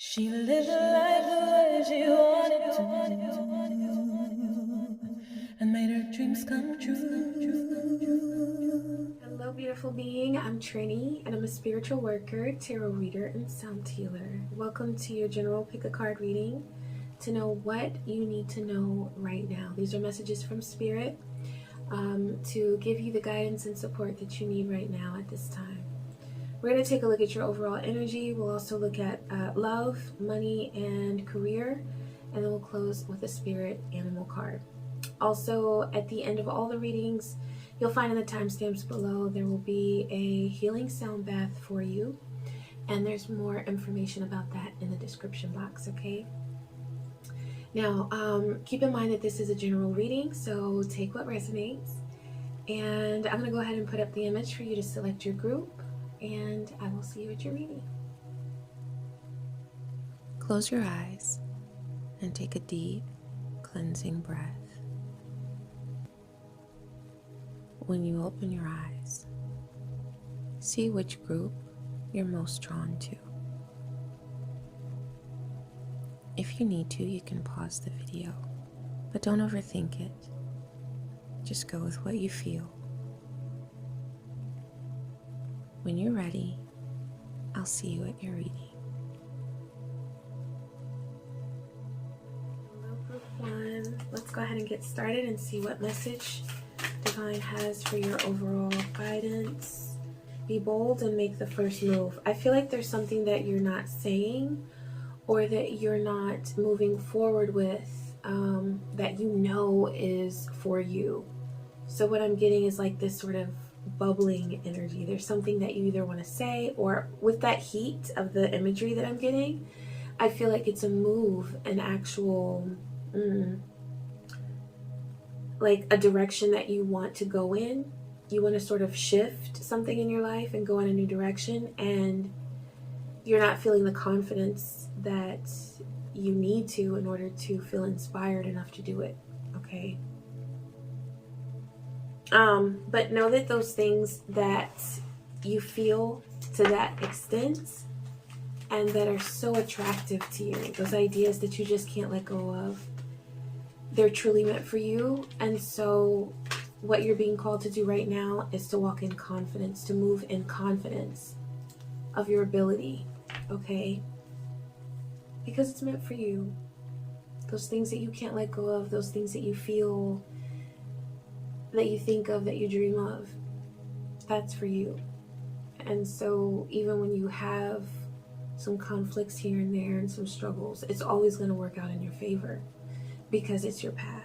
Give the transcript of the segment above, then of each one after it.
She lived life the way she wanted to and made her dreams come true. Hello, beautiful being. I'm Trini, and I'm a spiritual worker, tarot reader, and sound healer. Welcome to your general pick a card reading to know what you need to know right now. These are messages from Spirit to give you the guidance and support that you need right now at this time. We're going to take a look at your overall energy. We'll also look at love, money, and career. And then we'll close with a spirit animal card. Also, at the end of all the readings, you'll find in the timestamps below, there will be a healing sound bath for you. And there's more information about that in the description box, okay? Now, keep in mind that this is a general reading, so take what resonates. And I'm going to go ahead and put up the image for you to select your group. And I will see you at your reading. Close your eyes and take a deep, cleansing breath. When you open your eyes, see which group you're most drawn to. If you need to, you can pause the video, but don't overthink it. Just go with what you feel. When you're ready, I'll see you at your reading. Hello, group one. Let's go ahead and get started and see what message Divine has for your overall guidance. Be bold and make the first move. I feel like there's something that you're not saying or that you're not moving forward with that you know is for you. So what I'm getting is like this sort of bubbling energy. There's something that you either want to say, or with that heat of the imagery that I'm getting, I feel like it's a move, an actual like a direction that you want to go in. You want to sort of shift something in your life and go in a new direction, and you're not feeling the confidence that you need to in order to feel inspired enough to do it. Okay. But know that those things that you feel to that extent and that are so attractive to you, those ideas that you just can't let go of, they're truly meant for you. And so what you're being called to do right now is to walk in confidence, to move in confidence of your ability, okay? Because it's meant for you. Those things that you can't let go of, those things that you feel, that you think of, that you dream of, that's for you. And so even when you have some conflicts here and there and some struggles, it's always going to work out in your favor because it's your path.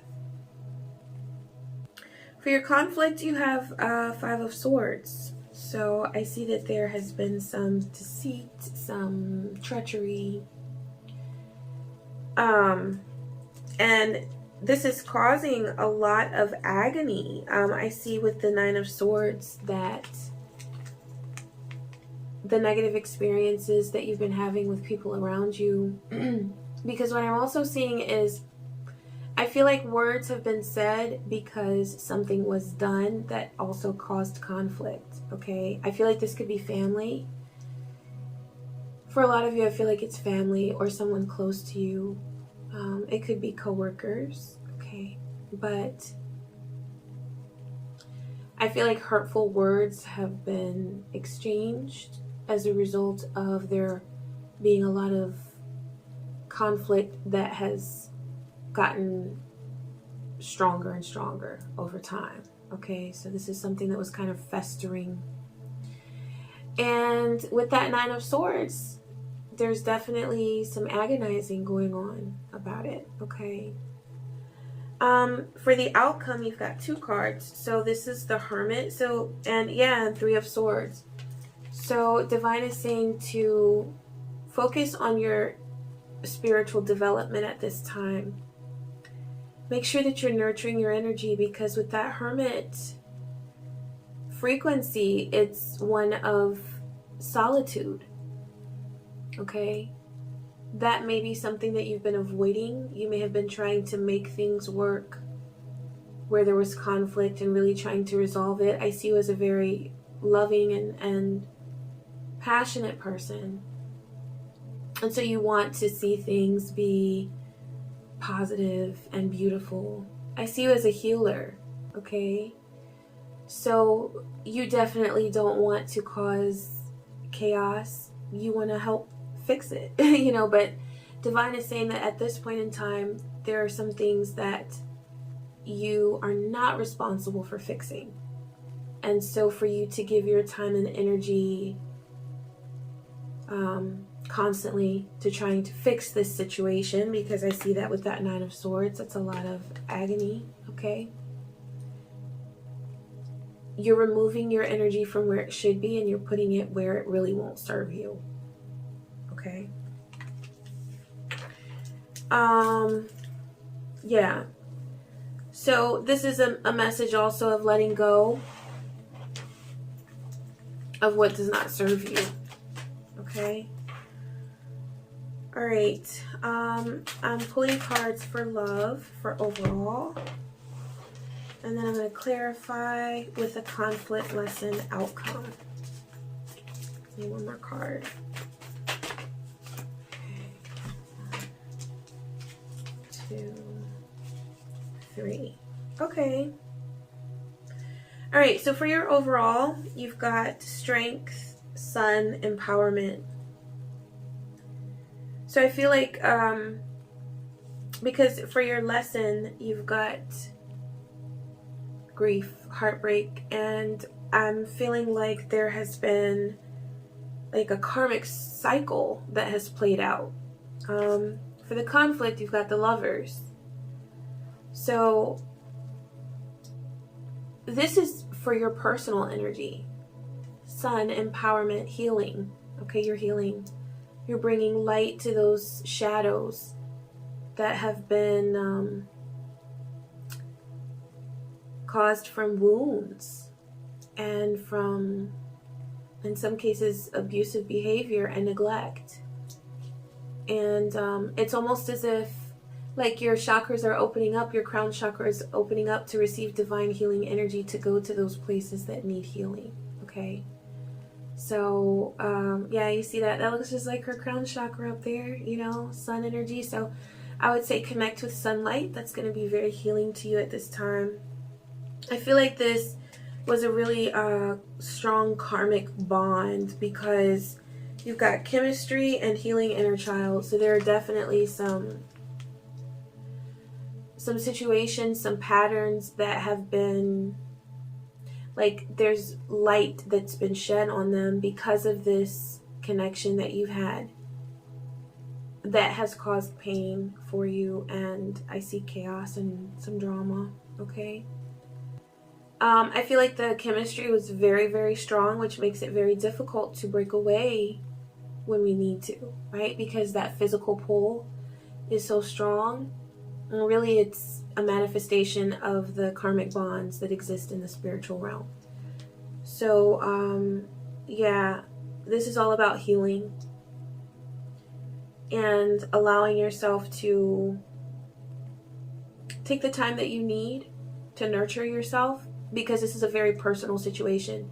For your conflict, you have Five of Swords. So I see that there has been some deceit, some treachery, and this is causing a lot of agony. I see with the Nine of Swords that the negative experiences that you've been having with people around you, because what I'm also seeing is I feel like words have been said because something was done that also caused conflict, okay? I feel like this could be family. For a lot of you, I feel like it's family or someone close to you. It could be coworkers, okay? But I feel like hurtful words have been exchanged as a result of there being a lot of conflict that has gotten stronger and stronger over time, okay? So this is something that was kind of festering. And with that Nine of Swords, there's definitely some agonizing going on about it, okay? For the outcome, you've got two cards. So this is the Hermit. And Three of Swords. So Divine is saying to focus on your spiritual development at this time. Make sure that you're nurturing your energy, because with that Hermit frequency, it's one of solitude. Okay, that may be something that you've been avoiding. You may have been trying to make things work where there was conflict and really trying to resolve it. I see you as a very loving and passionate person. And so you want to see things be positive and beautiful. I see you as a healer, okay? So you definitely don't want to cause chaos. You want to help fix it, but Divine is saying that at this point in time, there are some things that you are not responsible for fixing. And so for you to give your time and energy constantly to trying to fix this situation, because I see that with that Nine of Swords, that's a lot of agony, okay? You're removing your energy from where it should be and you're putting it where it really won't serve you, okay? Yeah. So this is a message also of letting go of what does not serve you, okay? All right, I'm pulling cards for love, for overall. And then I'm going to clarify with a conflict lesson outcome. Need one more card. Okay. 1, 2, 3. Okay. All right, so for your overall, you've got strength, sun, empowerment. So I feel like, because for your lesson, you've got grief, heartbreak, and I'm feeling like there has been like a karmic cycle that has played out. For the conflict, you've got the Lovers. So this is for your personal energy. Sun, empowerment, healing. Okay, you're healing. You're bringing light to those shadows that have been caused from wounds and from, in some cases, abusive behavior and neglect. And it's almost as if like your chakras are opening up, your crown chakra is opening up to receive divine healing energy to go to those places that need healing, okay? So, yeah, you see that? That looks just like her crown chakra up there, sun energy. So I would say connect with sunlight. That's going to be very healing to you at this time. I feel like this was a really strong karmic bond because you've got chemistry and healing inner child. So there are definitely some situations, some patterns that have been, like there's light that's been shed on them because of this connection that you've had that has caused pain for you, and I see chaos and some drama, okay? I feel like the chemistry was very, very strong, which makes it very difficult to break away when we need to, right? Because that physical pull is so strong. And really, it's a manifestation of the karmic bonds that exist in the spiritual realm. So, yeah, this is all about healing and allowing yourself to take the time that you need to nurture yourself, because this is a very personal situation.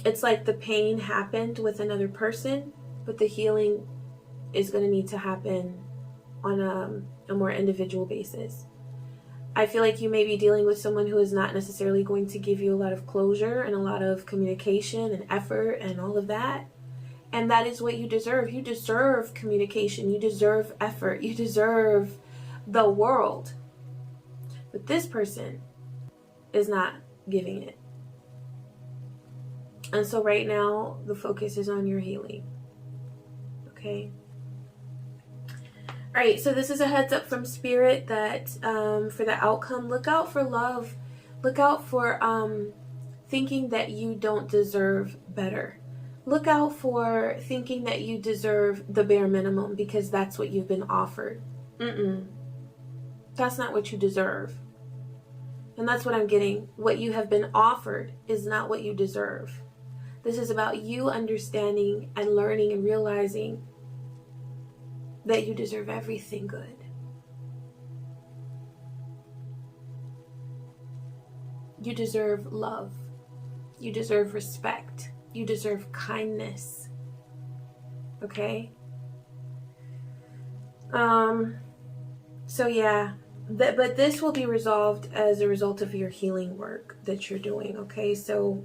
It's like the pain happened with another person, but the healing is going to need to happen on a more individual basis. I feel like you may be dealing with someone who is not necessarily going to give you a lot of closure and a lot of communication and effort and all of that. And that is what you deserve. You deserve communication. You deserve effort. You deserve the world. But this person is not giving it. And so right now, the focus is on your healing. Okay? All right, so this is a heads up from Spirit that for the outcome, look out for love. Look out for thinking that you don't deserve better. Look out for thinking that you deserve the bare minimum because that's what you've been offered. That's not what you deserve. And that's what I'm getting. What you have been offered is not what you deserve. This is about you understanding and learning and realizing that you deserve everything good. You deserve love. You deserve respect. You deserve kindness. Okay? So yeah, but this will be resolved as a result of your healing work that you're doing. Okay, so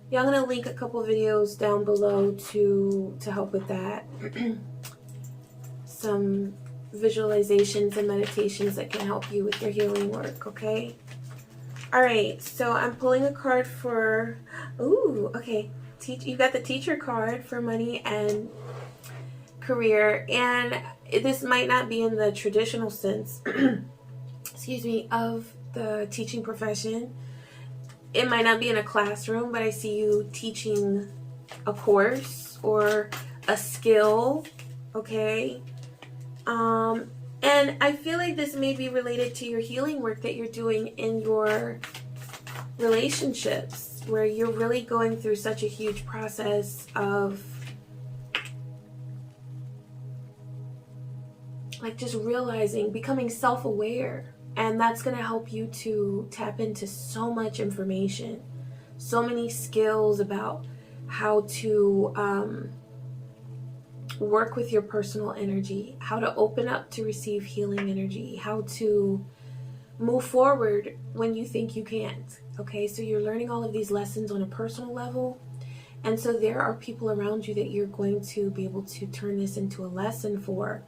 yeah, I'm gonna link a couple videos down below to help with that. Some visualizations and meditations that can help you with your healing work. Okay. All right, so I'm pulling a card for, ooh, okay. You got the teacher card for money and career, and this might not be in the traditional sense, excuse me, of the teaching profession. It might not be in a classroom, but I see you teaching a course or a skill, okay? And I feel like this may be related to your healing work that you're doing in your relationships, where you're really going through such a huge process of like just realizing, becoming self-aware. And that's going to help you to tap into so much information, so many skills about how to work with your personal energy, how to open up to receive healing energy, how to move forward when you think you can't. Okay, so you're learning all of these lessons on a personal level. And so there are people around you that you're going to be able to turn this into a lesson for.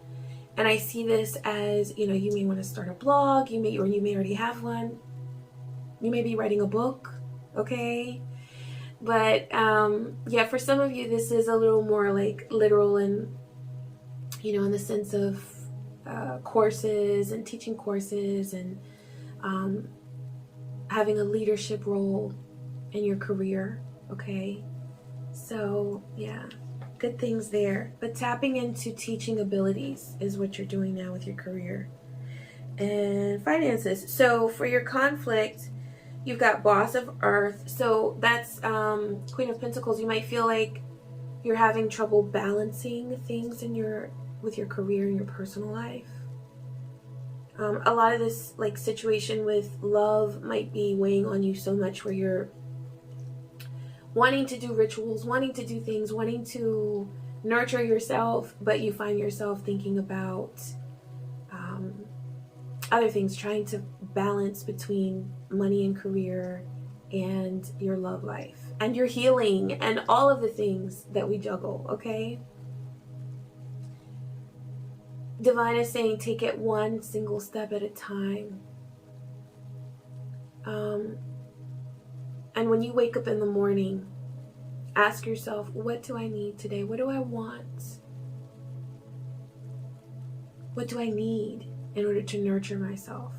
And I see this as, you know, you may want to start a blog, you may already have one. You may be writing a book, okay? But yeah, for some of you, this is a little more like literal and, you know, in the sense of courses and teaching courses and having a leadership role in your career, okay? So yeah, good things there. But tapping into teaching abilities is what you're doing now with your career and finances. So for your conflict, you've got Boss of Earth. So that's Queen of Pentacles. You might feel like you're having trouble balancing things with your career and your personal life. A lot of this like situation with love might be weighing on you so much, where you're wanting to do rituals, wanting to do things, wanting to nurture yourself, but you find yourself thinking about other things, trying to balance between money and career and your love life and your healing and all of the things that we juggle, okay? Divine is saying take it one single step at a time. And when you wake up in the morning, ask yourself, what do I need today? What do I want? What do I need in order to nurture myself?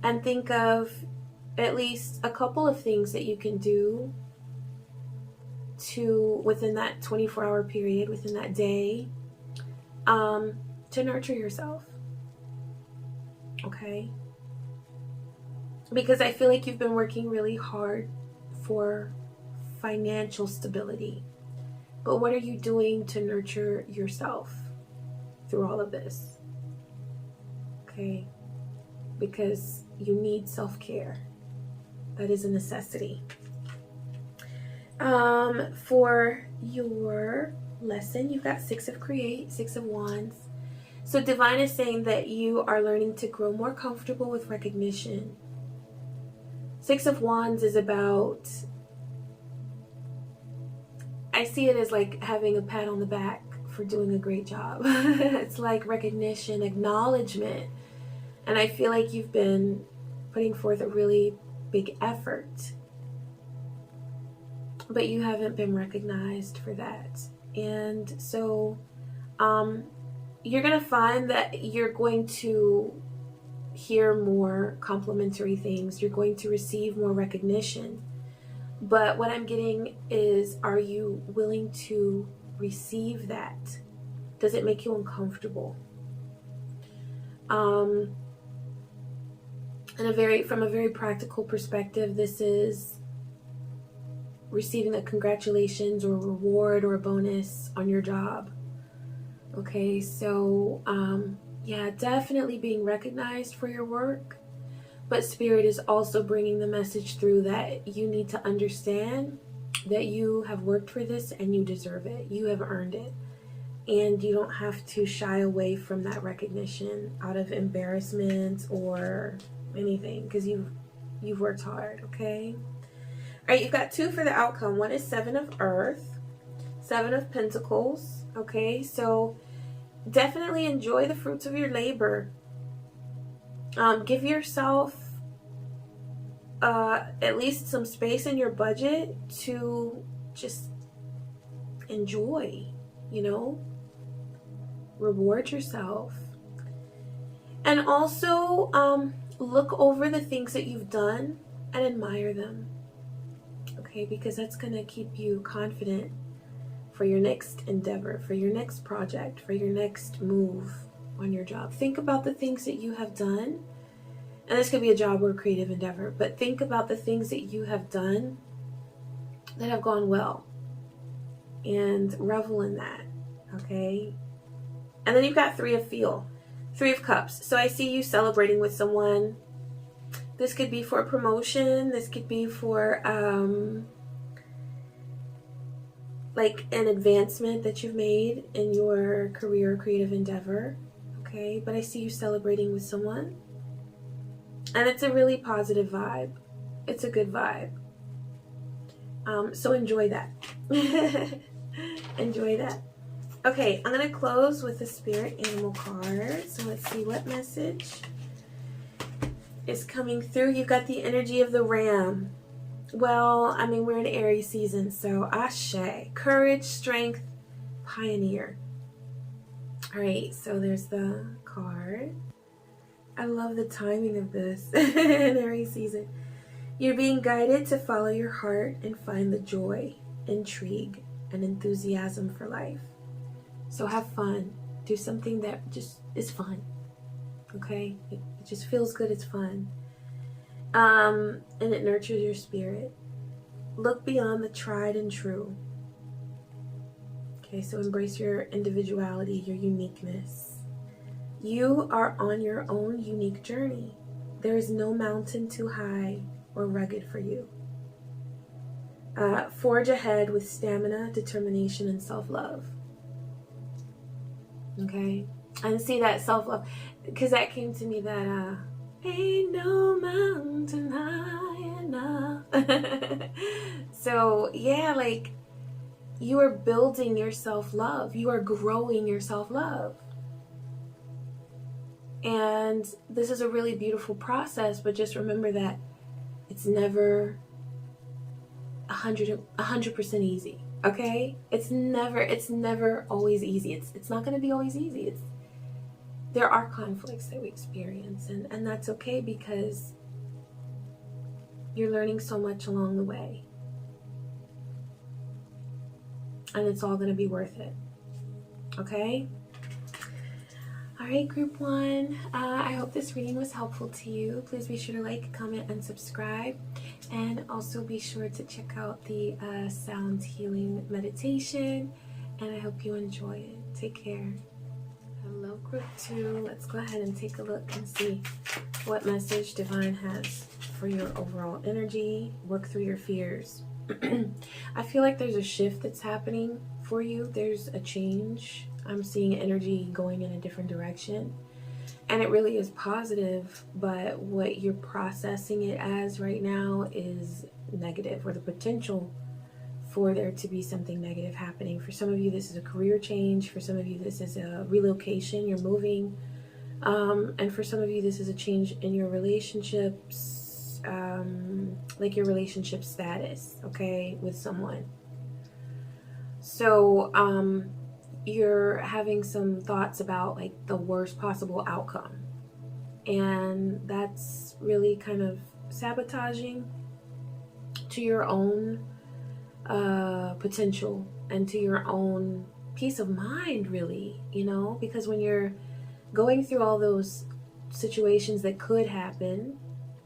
And think of at least a couple of things that you can do within that 24-hour period, within that day, to nurture yourself. Okay? Because I feel like you've been working really hard for financial stability. But what are you doing to nurture yourself through all of this? Okay? Because you need self-care. That is a necessity. For your lesson, you've got Six of Wands. So Divine is saying that you are learning to grow more comfortable with recognition. Six of Wands is about, I see it as like having a pat on the back for doing a great job. It's like recognition, acknowledgement. And I feel like you've been putting forth a really big effort, but you haven't been recognized for that. And so you're going to find that you're going to hear more complimentary things. You're going to receive more recognition. But what I'm getting is, are you willing to receive that? Does it make you uncomfortable? And from a very practical perspective, this is receiving a congratulations or a reward or a bonus on your job. Okay, so yeah, definitely being recognized for your work, but Spirit is also bringing the message through that you need to understand that you have worked for this and you deserve it. You have earned it. and you don't have to shy away from that recognition out of embarrassment or anything, because you've worked hard. Okay. All right, you've got 2 for the outcome. One is 7 of Earth, 7 of Pentacles. Okay, so definitely enjoy the fruits of your labor. Give yourself at least some space in your budget to just enjoy, you know, reward yourself. And also look over the things that you've done and admire them. Okay, because that's going to keep you confident for your next endeavor, for your next project, for your next move on your job. Think about the things that you have done. And this could be a job or a creative endeavor, but think about the things that you have done that have gone well and revel in that. Okay. And then you've got 3 of Feel, 3 of Cups. So I see you celebrating with someone. This could be for a promotion. This could be for like an advancement that you've made in your career or creative endeavor. Okay, but I see you celebrating with someone. And it's a really positive vibe. It's a good vibe. So enjoy that. Enjoy that. Okay, I'm going to close with the spirit animal card. So let's see what message is coming through. You've got the energy of the ram. Well, I mean, we're in Aries season, so Ashe. Courage, strength, pioneer. All right, so there's the card. I love the timing of this in Aries season. You're being guided to follow your heart and find the joy, intrigue, and enthusiasm for life. So have fun. Do something that just is fun. Okay? It just feels good. It's fun. And it nurtures your spirit. Look beyond the tried and true. Okay, so embrace your individuality, your uniqueness. You are on your own unique journey. There is no mountain too high or rugged for you. Forge ahead with stamina, determination, and self-love. Okay? And see that self-love, because that came to me that ain't no mountain high enough. So yeah, like, you are building your self-love. You are growing your self-love. And this is a really beautiful process, but just remember that it's never 100% easy. Okay? It's never always easy. It's not going to be always easy. There are conflicts that we experience, and that's okay, because you're learning so much along the way. And it's all going to be worth it. Okay? All right, group 1. I hope this reading was helpful to you. Please be sure to like, comment, and subscribe. And also be sure to check out the sound healing meditation. And I hope you enjoy it. Take care. Hello, group 2. Let's go ahead and take a look and see what message Divine has for your overall energy. Work through your fears. I feel like there's a shift that's happening for you. There's a change. I'm seeing energy going in a different direction. And it really is positive, but what you're processing it as right now is negative, or the potential for there to be something negative happening. For some of you, this is a career change. For some of you, this is a relocation. You're moving. And for some of you, this is a change in your relationships, like your relationship status, okay, with someone. So you're having some thoughts about like the worst possible outcome, and that's really kind of sabotaging to your own potential and to your own peace of mind, really, you know, because when you're going through all those situations that could happen,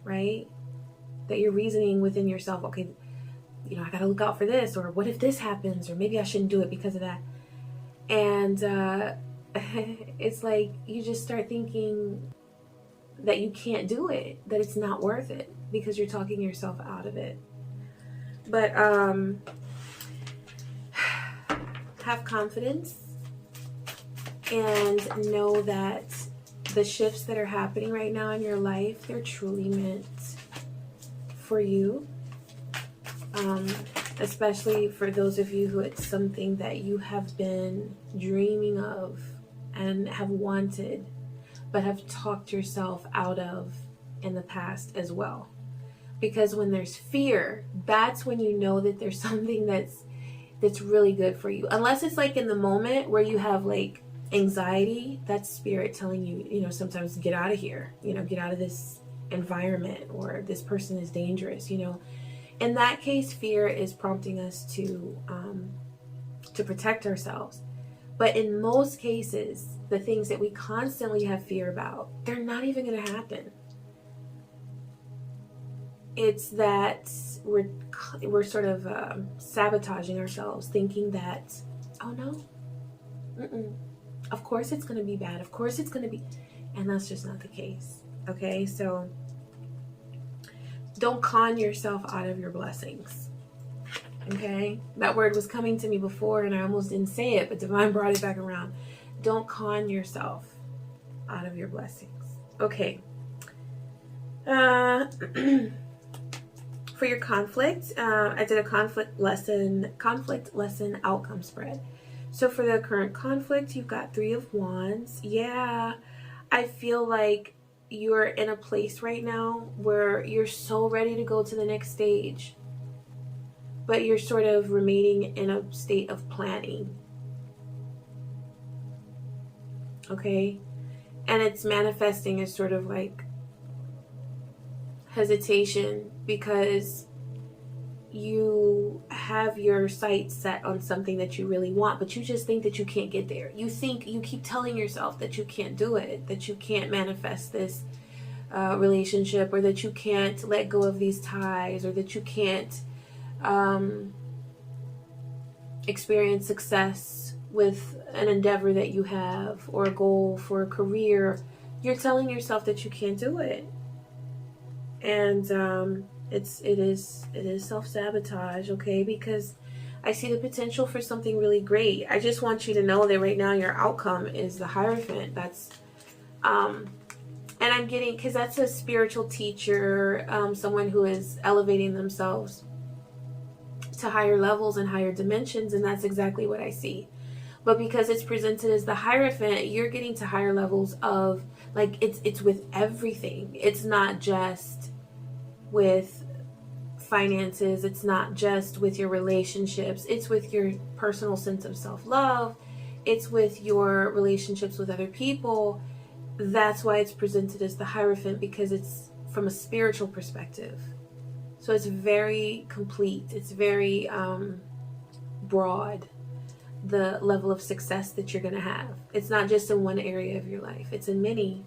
right, that you're reasoning within yourself, okay, you know, I gotta look out for this, or what if this happens, or maybe I shouldn't do it because of that. And it's like you just start thinking that you can't do it, that it's not worth it, because you're talking yourself out of it. But have confidence and know that the shifts that are happening right now in your life, they're truly meant for you. Especially for those of you who it's something that you have been dreaming of and have wanted, but have talked yourself out of in the past as well. Because when there's fear, that's when you know that there's something that's really good for you. Unless it's like in the moment where you have like anxiety, that's spirit telling you, you know, sometimes get out of here, you know, get out of this environment, or this person is dangerous, you know. In that case, fear is prompting us to protect ourselves. But in most cases, the things that we constantly have fear about, they're not even going to happen. It's that we're sort of sabotaging ourselves, thinking that, oh no, of course it's going to be bad. Of course it's going to be, and that's just not the case. Okay, so don't con yourself out of your blessings. Okay, that word was coming to me before and I almost didn't say it, but Divine brought it back around. Don't con yourself out of your blessings. Okay. For your conflict, I did a conflict lesson outcome spread. So for the current conflict, you've got 3 of Wands. Yeah, I feel like you're in a place right now where you're so ready to go to the next stage, but you're sort of remaining in a state of planning. Okay? And it's manifesting as sort of like hesitation because you have your sights set on something that you really want, but you just think that you can't get there. You keep telling yourself that you can't do it, that you can't manifest this relationship, or that you can't let go of these ties, or that you can't experience success with an endeavor that you have, or a goal for a career. You're telling yourself that you can't do it. And it is self-sabotage, okay? Because I see the potential for something really great. I just want you to know that right now your outcome is the Hierophant. That's and I'm getting, because that's a spiritual teacher, someone who is elevating themselves to higher levels and higher dimensions, and that's exactly what I see. But because it's presented as the Hierophant, you're getting to higher levels of, like, it's with everything. It's not just with finances, it's not just with your relationships, it's with your personal sense of self-love, it's with your relationships with other people. That's why it's presented as the Hierophant, because it's from a spiritual perspective. So it's very complete, it's very broad, the level of success that you're going to have. It's not just in one area of your life, it's in many.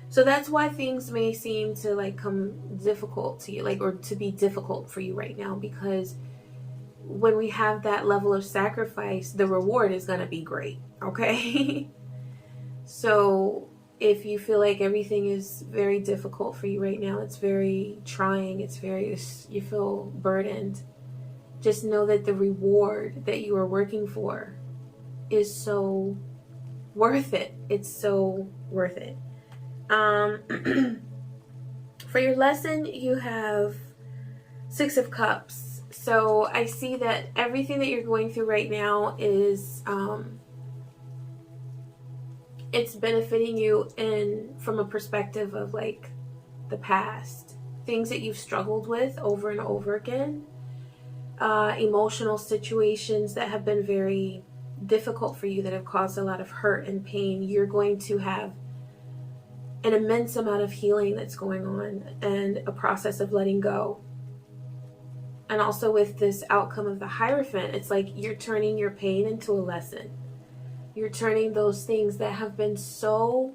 So that's why things may seem to like come difficult to you, like, or to be difficult for you right now, because when we have that level of sacrifice, the reward is going to be great. Okay. So if you feel like everything is very difficult for you right now, it's very trying, you feel burdened, just know that the reward that you are working for is so worth it. It's so worth it. For your lesson, you have 6 of Cups. So I see that everything that you're going through right now is it's benefiting you from a perspective of like the past, things that you've struggled with over and over again, emotional situations that have been very difficult for you, that have caused a lot of hurt and pain. You're going to have an immense amount of healing that's going on, and a process of letting go. And also with this outcome of the Hierophant, it's like you're turning your pain into a lesson. You're turning those things that have been so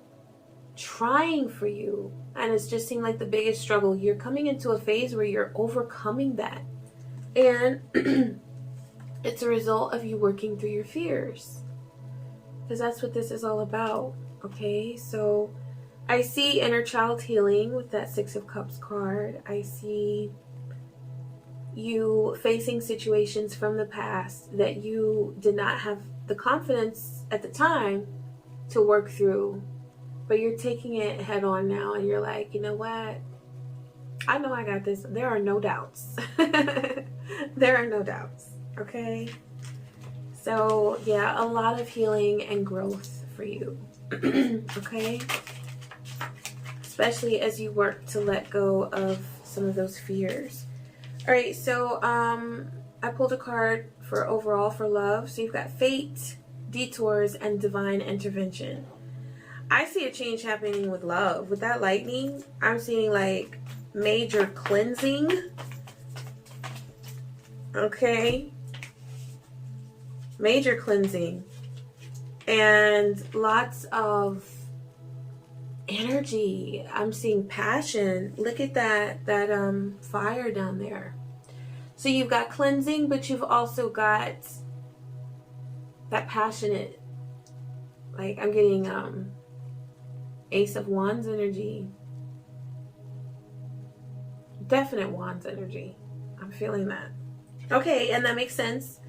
trying for you, and it's just seemed like the biggest struggle, you're coming into a phase where you're overcoming that. And it's a result of you working through your fears, because that's what this is all about. Okay, so I see inner child healing with that 6 of Cups card. I see you facing situations from the past that you did not have the confidence at the time to work through, but you're taking it head on now, and you're like, you know what? I know I got this. There are no doubts. There are no doubts. Okay? So, yeah, a lot of healing and growth for you. Okay? Especially as you work to let go of some of those fears. All right, so I pulled a card for overall for love. So you've got fate, detours, and divine intervention. I see a change happening with love. With that lightning, I'm seeing like major cleansing. Okay. Major cleansing. And lots of energy. I'm seeing passion. Look at that fire down there. So you've got cleansing, but you've also got that passionate, like I'm getting Ace of Wands energy. Definite Wands energy. I'm feeling that. Okay, and that makes sense.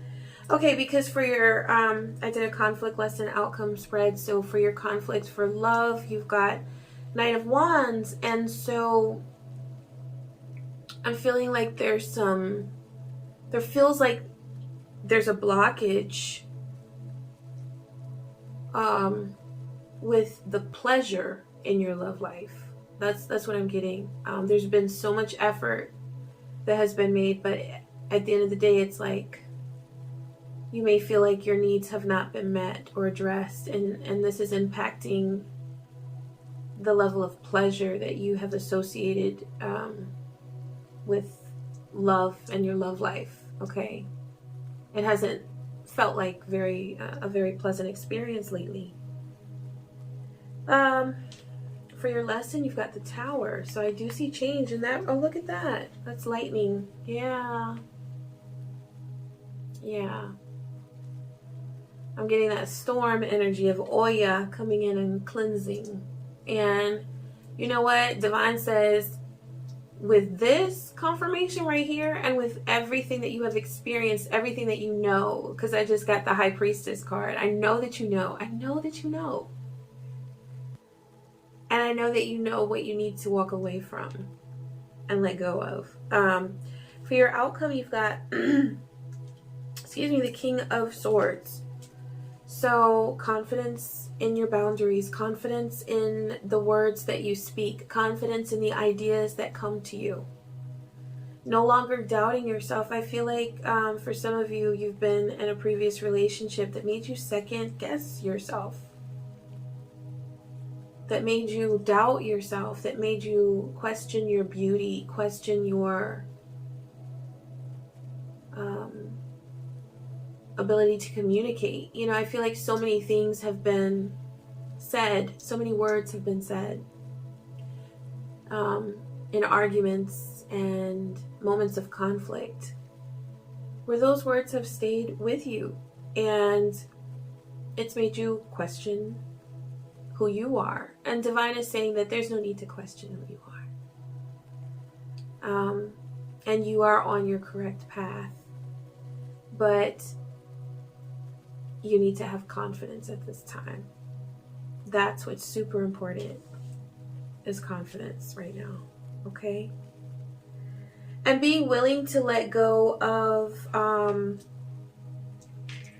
Okay, because for your, I did a conflict lesson outcome spread. So for your conflict for love, you've got Knight of Wands. And so I'm feeling like there feels like there's a blockage with the pleasure in your love life. That's what I'm getting. There's been so much effort that has been made, but at the end of the day, it's like you may feel like your needs have not been met or addressed, and this is impacting the level of pleasure that you have associated with love and your love life. Okay, it hasn't felt like a very pleasant experience lately. For your lesson, you've got the Tower. So I do see change in that. Oh, look at that. That's lightning. Yeah. Yeah. I'm getting that storm energy of Oya coming in and cleansing. And you know what? Divine says, with this confirmation right here, and with everything that you have experienced, everything that you know, because I just got the High Priestess card. I know that you know. I know that you know. And I know that you know what you need to walk away from and let go of. For your outcome, you've got, excuse me, the King of Swords. So confidence in your boundaries, confidence in the words that you speak, confidence in the ideas that come to you. No longer doubting yourself. I feel like for some of you, you've been in a previous relationship that made you second guess yourself. That made you doubt yourself, that made you question your beauty, question your ability to communicate. You know, I feel like so many things have been said, so many words have been said in arguments and moments of conflict, where those words have stayed with you, and it's made you question who you are. And Divine is saying that there's no need to question who you are. And you are on your correct path. But you need to have confidence at this time. That's what's super important, is confidence right now. Okay? And being willing to let go of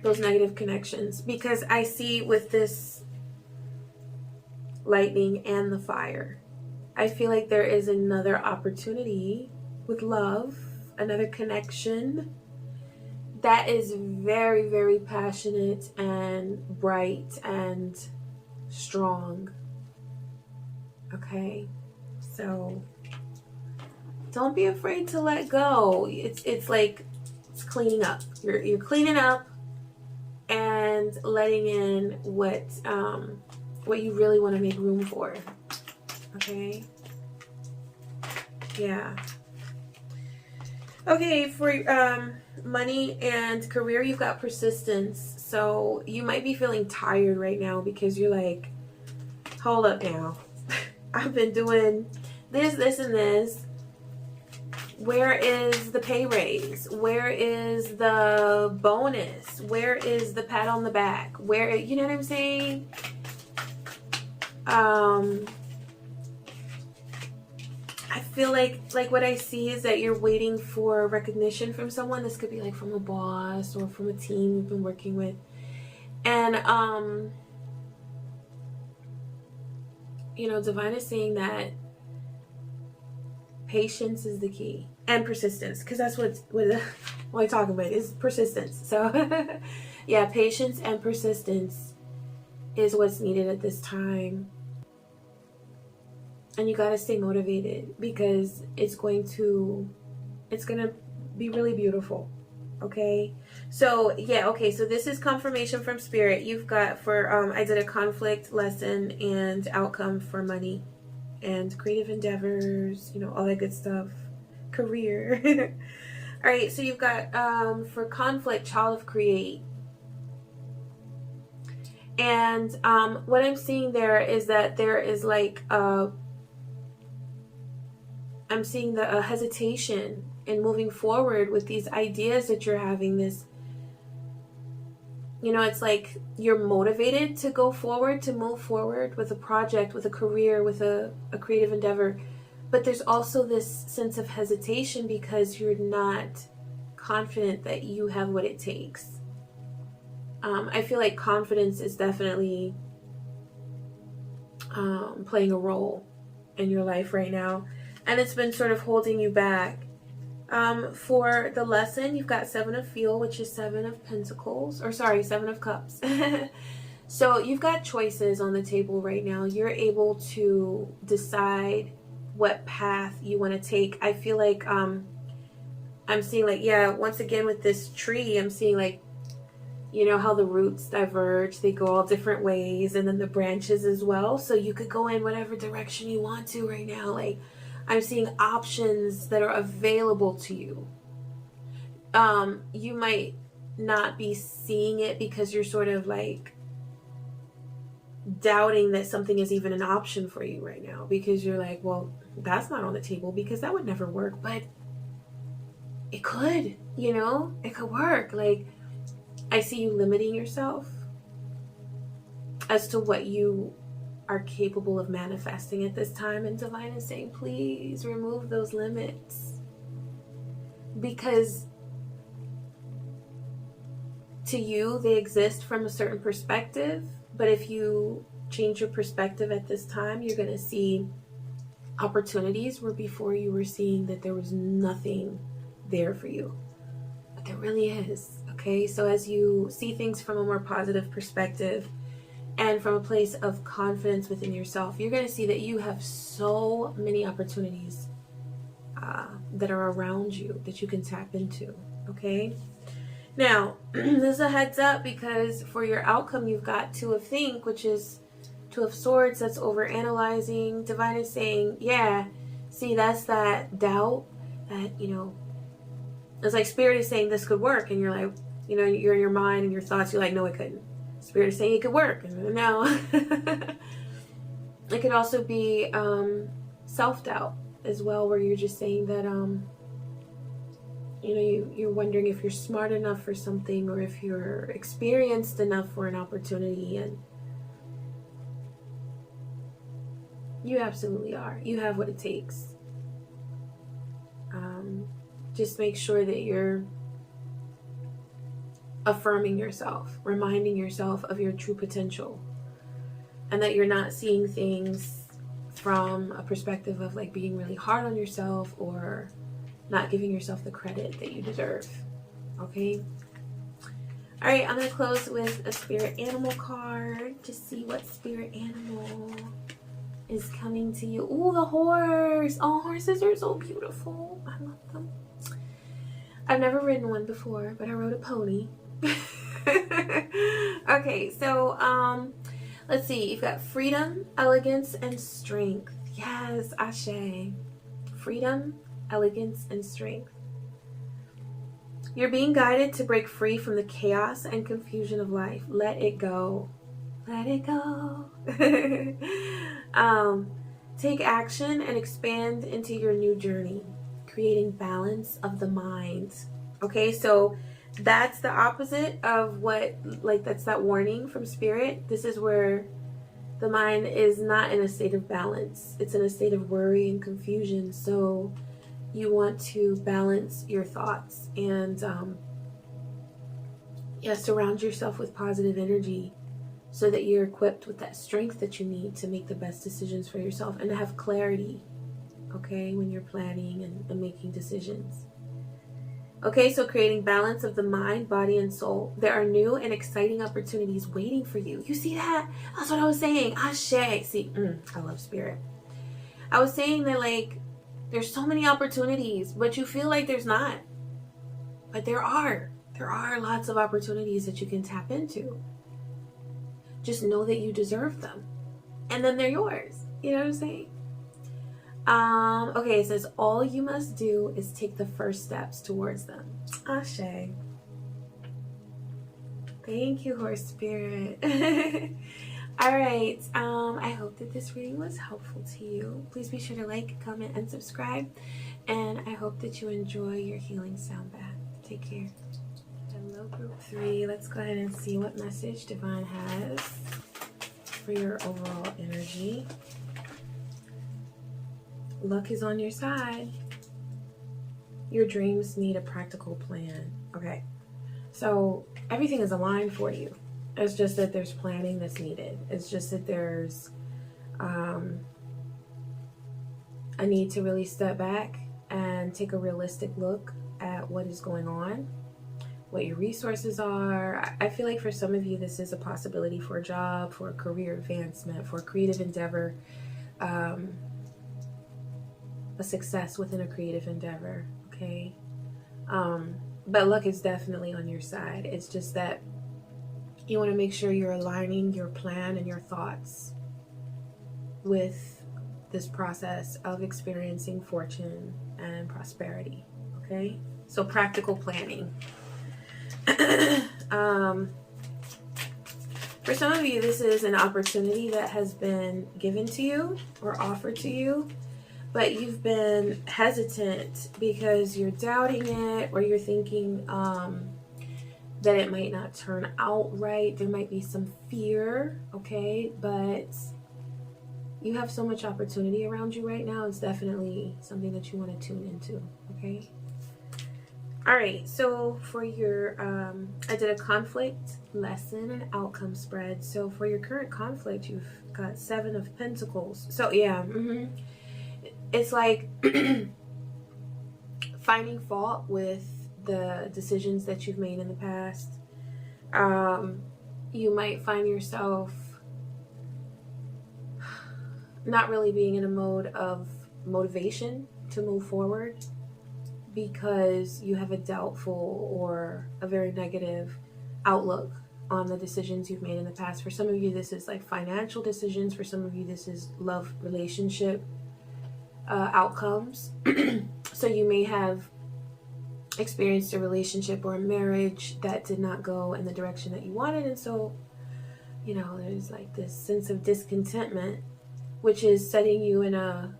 those negative connections. Because I see with this lightning and the fire, I feel like there is another opportunity with love, another connection that is very, very passionate and bright and strong. Okay? So don't be afraid to let go. It's like it's cleaning up. You're cleaning up and letting in what you really want to make room for. Okay? Yeah. Okay, for money and career, you've got persistence. So you might be feeling tired right now because you're like, hold up now. I've been doing this, and this. Where is the pay raise? Where is the bonus? Where is the pat on the back? Where, you know what I'm saying? I feel like what I see is that you're waiting for recognition from someone. This could be like from a boss or from a team you've been working with. And, you know, Divine is saying that patience is the key, and persistence, because that's what I talk about is persistence. So yeah, patience and persistence is what's needed at this time. And you got to stay motivated, because it's going to be really beautiful. Okay, so yeah, okay, so this is confirmation from Spirit. You've got for I did a conflict lesson and outcome for money and creative endeavors, you know, all that good stuff, career. All right, so you've got for conflict, child of create. And what I'm seeing there is that there is like I'm seeing a hesitation in moving forward with these ideas that you're having. This, you know, it's like you're motivated to go forward, to move forward with a project, with a career, with a creative endeavor. But there's also this sense of hesitation because you're not confident that you have what it takes. I feel like confidence is definitely playing a role in your life right now. And it's been sort of holding you back. For the lesson, you've got 7 of Feel, which is 7 of Pentacles, or sorry, 7 of Cups. So you've got choices on the table right now. You're able to decide what path you want to take. I feel like I'm seeing like, yeah, once again with this tree, I'm seeing like, you know how the roots diverge, they go all different ways, and then the branches as well. So you could go in whatever direction you want to right now. Like, I'm seeing options that are available to you. You might not be seeing it because you're sort of like doubting that something is even an option for you right now, because you're like, well, that's not on the table because that would never work. But it could, you know, it could work. Like, I see you limiting yourself as to what you are capable of manifesting at this time, and Divine is saying, please remove those limits, because to you they exist from a certain perspective. But if you change your perspective at this time, you're going to see opportunities where before you were seeing that there was nothing there for you, but there really is. Okay, so as you see things from a more positive perspective and from a place of confidence within yourself, you're going to see that you have so many opportunities that are around you that you can tap into. Okay, now this is a heads up, because for your outcome, you've got 2 of Think, which is 2 of Swords. That's over analyzing. Divine is saying, yeah, see, that's that doubt that, you know, it's like Spirit is saying this could work, and you're like, you know, you're in your mind and your thoughts, you're like, no, it couldn't. Spirit is saying it could work, and no. It could also be self-doubt as well, where you're just saying that, you know, you're wondering if you're smart enough for something, or if you're experienced enough for an opportunity, and you absolutely are. You have what it takes. Just make sure that you're affirming yourself, reminding yourself of your true potential, and that you're not seeing things from a perspective of like being really hard on yourself or not giving yourself the credit that you deserve. Okay? All right, I'm going to close with a spirit animal card to see what spirit animal is coming to you. Oh, the horse. Oh, horses are so beautiful. I love them. I've never ridden one before, but I rode a pony. Okay, so let's see. You've got freedom, elegance, and strength. Yes, Ashe. Freedom, elegance, and strength. You're being guided to break free from the chaos and confusion of life. Let it go. Let it go. Take action and expand into your new journey, creating balance of the mind. Okay, so that's the opposite of what, like, that's that warning from Spirit. This is where the mind is not in a state of balance. It's in a state of worry and confusion. So you want to balance your thoughts and surround yourself with positive energy so that you're equipped with that strength that you need to make the best decisions for yourself and to have clarity, okay, when you're planning and making decisions. Okay, so creating balance of the mind, body, and soul. There are new and exciting opportunities waiting for you. You see that? That's what I was saying. Ashe. See, I love spirit. I was saying that, like, there's so many opportunities, but you feel like there's not. But there are. There are lots of opportunities that you can tap into. Just know that you deserve them. And then they're yours. You know what I'm saying? Okay, it says all you must do is take the first steps towards them. Ashe. Thank you, Horse Spirit. All right. I hope that this reading was helpful to you. Please be sure to like, comment, and subscribe. And I hope that you enjoy your healing sound bath. Take care. Hello, group 3. Let's go ahead and see what message Divine has for your overall energy. Luck is on your side. Your dreams need a practical plan. Okay, so everything is aligned for you. It's just that there's planning that's needed. It's just that there's a need to really step back and take a realistic look at what is going on, what your resources are. I feel like for some of you, this is a possibility for a job, for a career advancement, for a creative endeavor, a success within a creative endeavor, okay? But luck is definitely on your side. It's just that you want to make sure you're aligning your plan and your thoughts with this process of experiencing fortune and prosperity, okay? So practical planning. For some of you, this is an opportunity that has been given to you or offered to you, but you've been hesitant because you're doubting it, or you're thinking that it might not turn out right. There might be some fear, okay? But you have so much opportunity around you right now. It's definitely something that you want to tune into, okay? All right, so for your, I did a conflict, lesson, and outcome spread. So for your current conflict, you've got 7 of Pentacles. So yeah, it's like finding fault with the decisions that you've made in the past. You might find yourself not really being in a mode of motivation to move forward because you have a doubtful or a very negative outlook on the decisions you've made in the past. For some of you, this is like financial decisions. For some of you, this is love relationship outcomes. So you may have experienced a relationship or a marriage that did not go in the direction that you wanted, and so, you know, there's like this sense of discontentment, which is setting you in a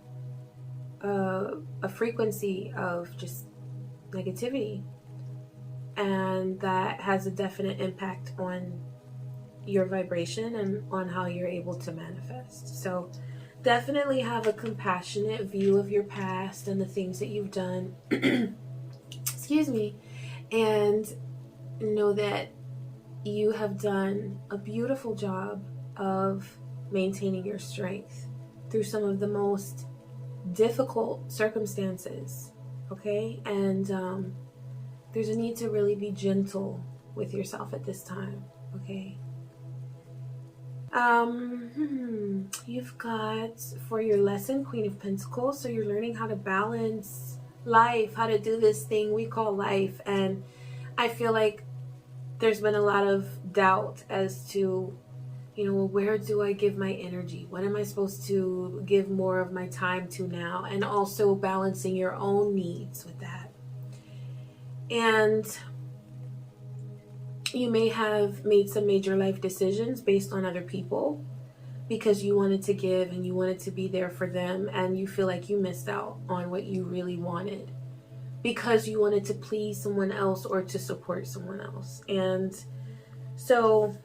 frequency of just negativity, and that has a definite impact on your vibration and on how you're able to manifest. So definitely have a compassionate view of your past and the things that you've done excuse me, and know that you have done a beautiful job of maintaining your strength through some of the most difficult circumstances, okay? And there's a need to really be gentle with yourself at this time, okay? You've got, for your lesson, Queen of Pentacles, so you're learning how to balance life, how to do this thing we call life. And I feel like there's been a lot of doubt as to, you know, where do I give my energy? What am I supposed to give more of my time to now? And also balancing your own needs with that. And you may have made some major life decisions based on other people because you wanted to give and you wanted to be there for them, and you feel like you missed out on what you really wanted because you wanted to please someone else or to support someone else. And so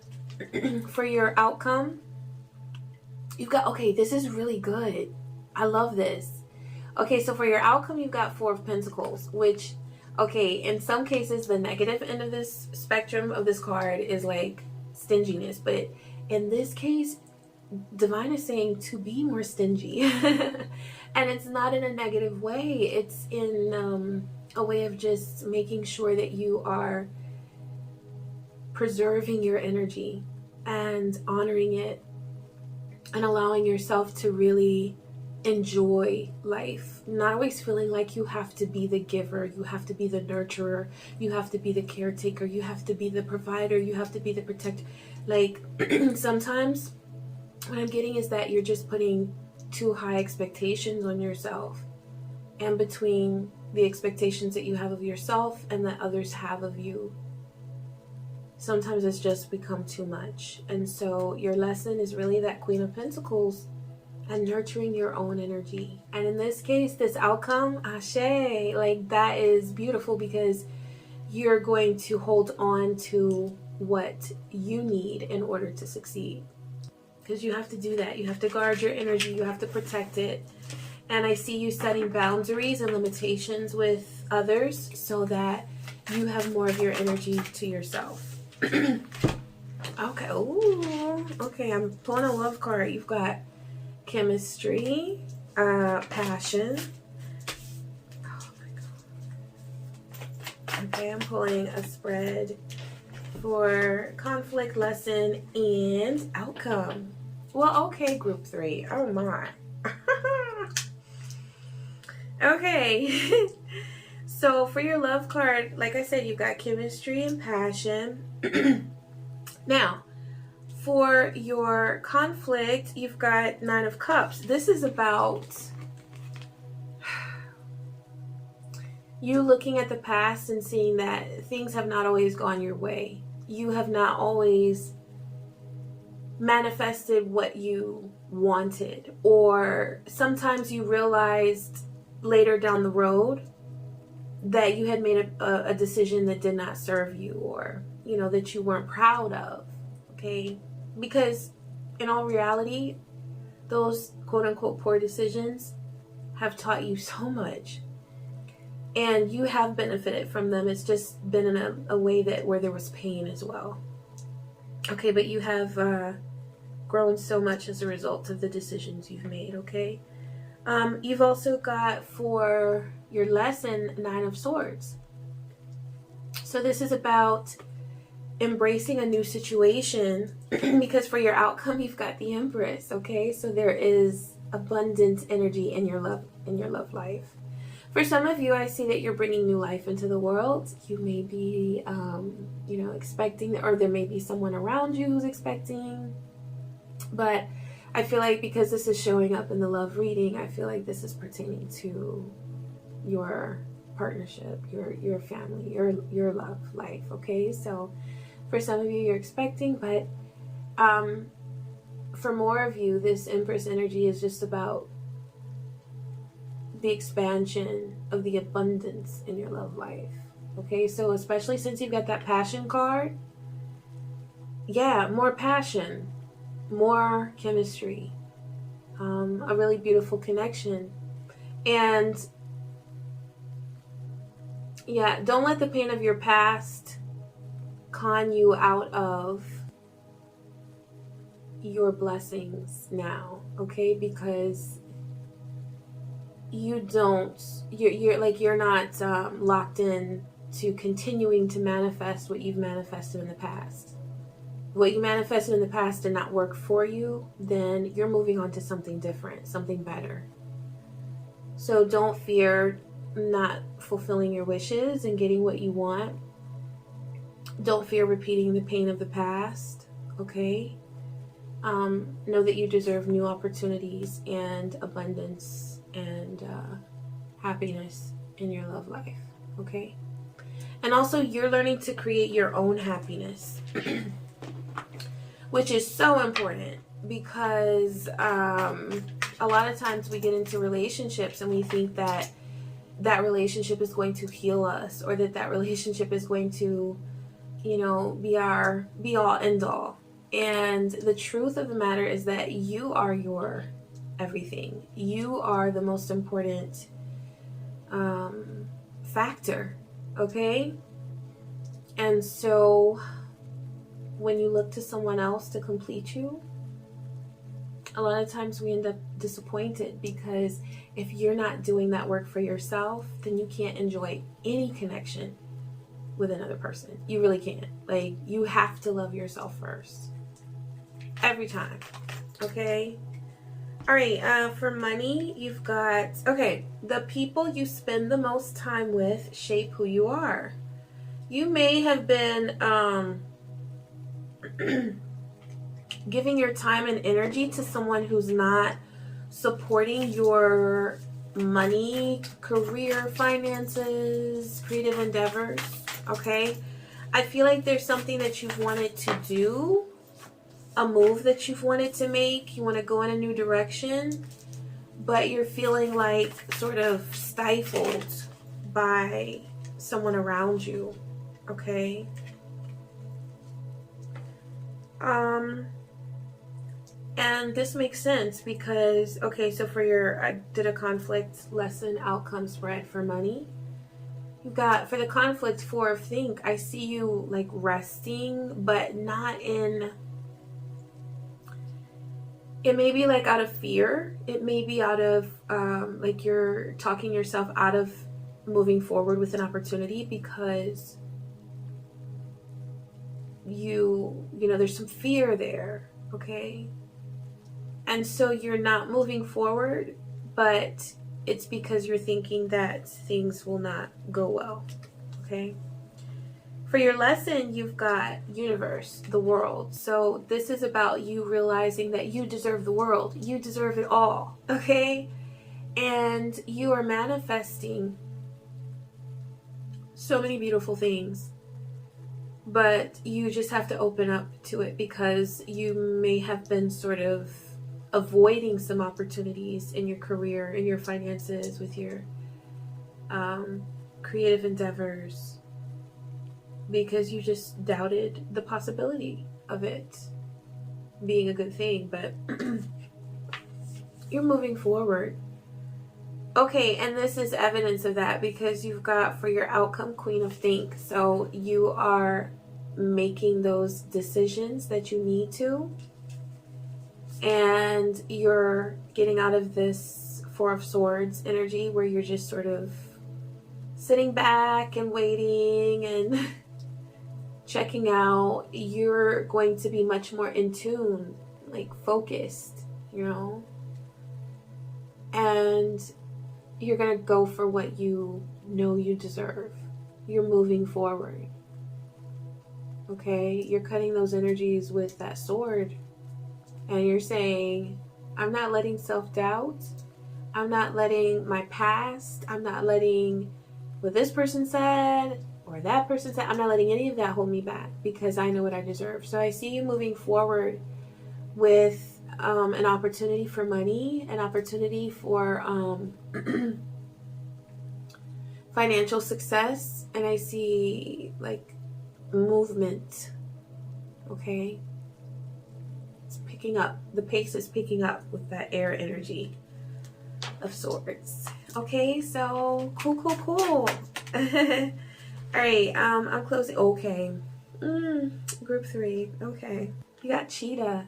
for your outcome, you've got, okay, this is really good. I love this. Okay, so for your outcome, you've got Four of Pentacles, which, okay, in some cases, the negative end of this spectrum of this card is like stinginess. But in this case, Divine is saying to be more stingy. And it's not in a negative way. It's in a way of just making sure that you are preserving your energy and honoring it and allowing yourself to really enjoy life, not always feeling like you have to be the giver, you have to be the nurturer, you have to be the caretaker, you have to be the provider, you have to be the protector. Like sometimes what I'm getting is that you're just putting too high expectations on yourself, and between the expectations that you have of yourself and that others have of you, sometimes it's just become too much. And so your lesson is really that Queen of Pentacles and nurturing your own energy. And in this case, this outcome, ashe, like that is beautiful, because you're going to hold on to what you need in order to succeed. Because you have to do that. You have to guard your energy. You have to protect it. And I see you setting boundaries and limitations with others so that you have more of your energy to yourself. Okay. Ooh. Okay, I'm pulling a love card. You've got chemistry, passion. Oh my God. Okay, I'm pulling a spread for conflict, lesson, and outcome. Well, okay, group 3. Oh my. Okay. So for your love card, like I said, you've got chemistry and passion. Now, for your conflict, you've got Nine of Cups. This is about you looking at the past and seeing that things have not always gone your way. You have not always manifested what you wanted. Or sometimes you realized later down the road that you had made a decision that did not serve you, or, you know, that you weren't proud of. Okay? Because in all reality, those quote unquote poor decisions have taught you so much, and you have benefited from them. It's just been in a way that where there was pain as well. Okay, but you have grown so much as a result of the decisions you've made. Okay, you've also got for your lesson Nine of Swords. So this is about embracing a new situation, because for your outcome you've got the Empress. Okay, so there is abundant energy in your love life. For some of you, I see that you're bringing new life into the world. You may be expecting, or there may be someone around you who's expecting, but I feel like because this is showing up in the love reading, I feel like this is pertaining to your partnership, your family, your love life. Okay, so for some of you, you're expecting, but for more of you, this Empress energy is just about the expansion of the abundance in your love life. Okay, so especially since you've got that passion card, yeah, more passion, more chemistry, a really beautiful connection. And yeah, don't let the pain of your past con you out of your blessings now. Okay, because you're not locked in to continuing to manifest what you've manifested in the past. What you manifested in the past did not work for you, then you're moving on to something different, something better. So don't fear not fulfilling your wishes and getting what you want. Don't fear repeating the pain of the past. Okay, know that you deserve new opportunities and abundance and happiness in your love life. Okay, and also you're learning to create your own happiness, which is so important, because a lot of times we get into relationships and we think that that relationship is going to heal us, or that relationship is going to, be all end all. And the truth of the matter is that you are your everything. You are the most important factor, okay? And so when you look to someone else to complete you, a lot of times we end up disappointed, because if you're not doing that work for yourself, then you can't enjoy any connection with another person. You really can't. Like, you have to love yourself first. Every time. Okay? All right, for money, you've got, okay, the people you spend the most time with shape who you are. You may have been giving your time and energy to someone who's not supporting your money, career, finances, creative endeavors, okay? I feel like there's something that you've wanted to do, a move that you've wanted to make. You want to go in a new direction, but you're feeling like sort of stifled by someone around you, okay? And this makes sense because, okay, so for your, I did a conflict lesson outcome spread for money. You've got, for the conflict 4 of think, I see you like resting, but not in, it may be like out of fear. It may be out of like you're talking yourself out of moving forward with an opportunity because you know, there's some fear there, okay? And so you're not moving forward, but it's because you're thinking that things will not go well, okay? For your lesson, you've got universe, the world. So this is about you realizing that you deserve the world. You deserve it all, okay? And you are manifesting so many beautiful things, but you just have to open up to it because you may have been sort of avoiding some opportunities in your career, in your finances, with your creative endeavors, because you just doubted the possibility of it being a good thing. But you're moving forward. Okay, and this is evidence of that because you've got for your outcome Queen of Think. So you are making those decisions that you need to, and you're getting out of this Four of Swords energy where you're just sort of sitting back and waiting and checking out. You're going to be much more in tune, like focused, you know, and you're going to go for what you know you deserve. You're moving forward. Okay, you're cutting those energies with that sword. And you're saying, I'm not letting self-doubt. I'm not letting my past. I'm not letting what this person said or that person said. I'm not letting any of that hold me back because I know what I deserve. So I see you moving forward with an opportunity for money, an opportunity for financial success. And I see like movement. Okay. Picking up, the pace is picking up with that air energy of swords. Okay, so cool. All right, I'm closing. Okay, group 3. Okay, you got cheetah.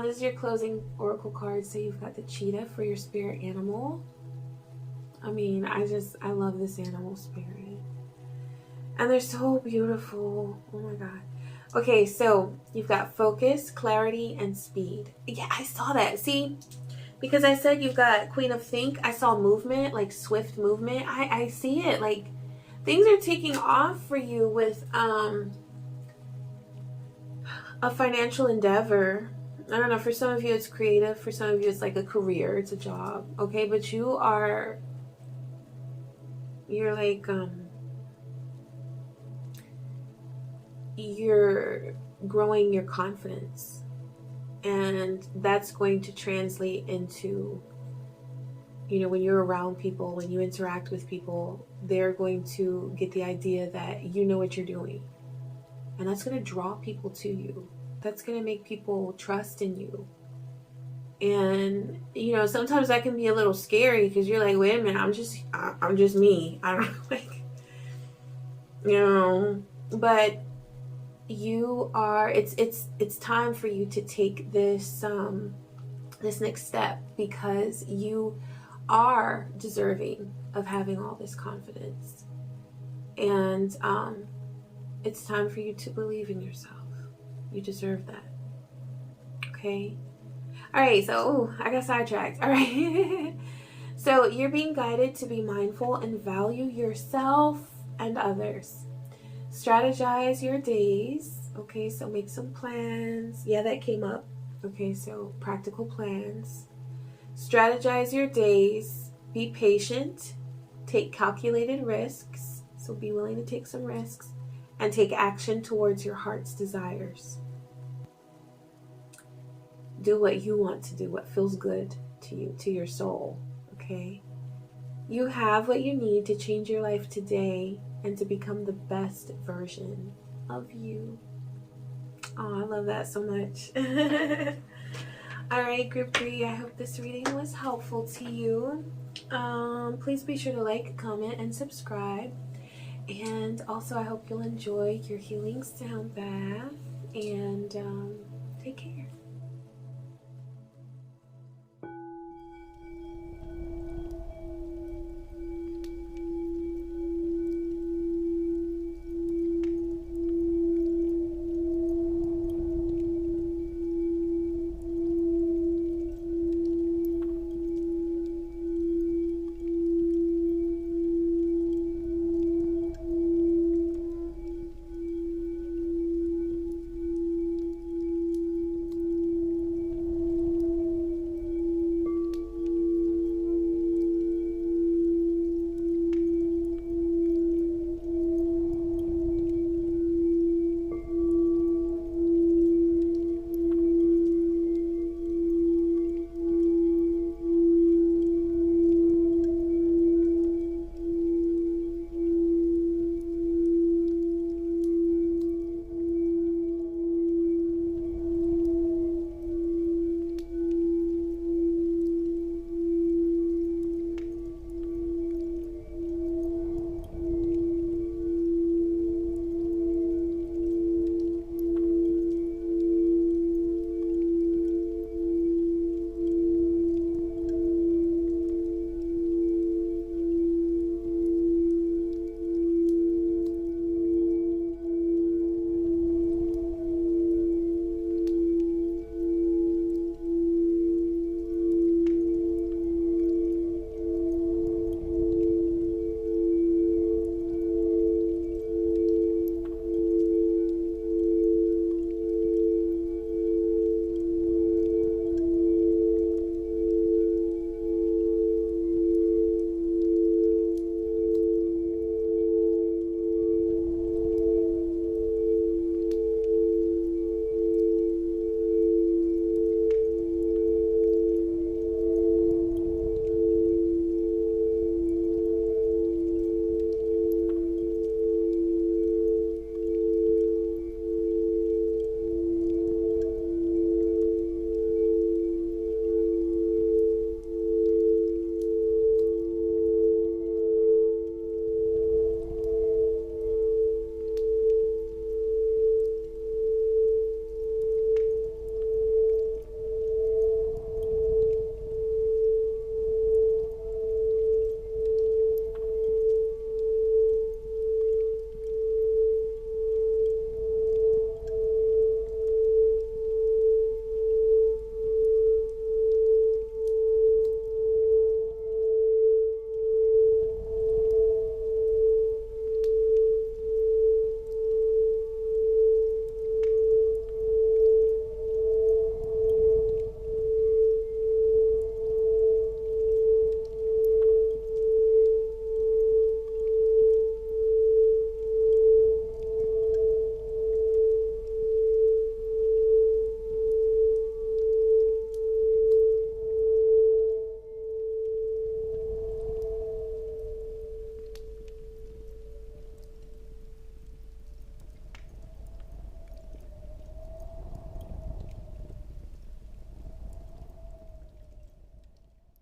This is your closing oracle card. So you've got the cheetah for your spirit animal. I mean, I love this animal spirit, and they're so beautiful. Oh my god. Okay, so you've got focus, clarity, and speed. Yeah, I saw that. See, because I said you've got Queen of Think, I saw movement, like swift movement. I see it. Like things are taking off for you with a financial endeavor. I don't know, for some of you it's creative, for some of you it's like a career, it's a job. Okay, but you're like you're growing your confidence, and that's going to translate into, you know, when you're around people, when you interact with people, they're going to get the idea that you know what you're doing, and that's going to draw people to you. that's going to make people trust in you. And sometimes that can be a little scary because you're like, wait a minute, I'm just me. I don't like, but you are. It's time for you to take this this next step, because you are deserving of having all this confidence, and it's time for you to believe in yourself. You deserve that. Okay. All right, so I got sidetracked. All right. So you're being guided to be mindful and value yourself and others. Strategize your days. Okay, so make some plans. Yeah, that came up. Okay, so practical plans. Strategize your days. Be patient. Take calculated risks. So be willing to take some risks. And take action towards your heart's desires. Do what you want to do, what feels good to you, to your soul, okay? You have what you need to change your life today and to become the best version of you. Oh, I love that so much. All right, group 3, I hope this reading was helpful to you. Please be sure to like, comment, and subscribe. And also, I hope you'll enjoy your healing sound bath. And take care.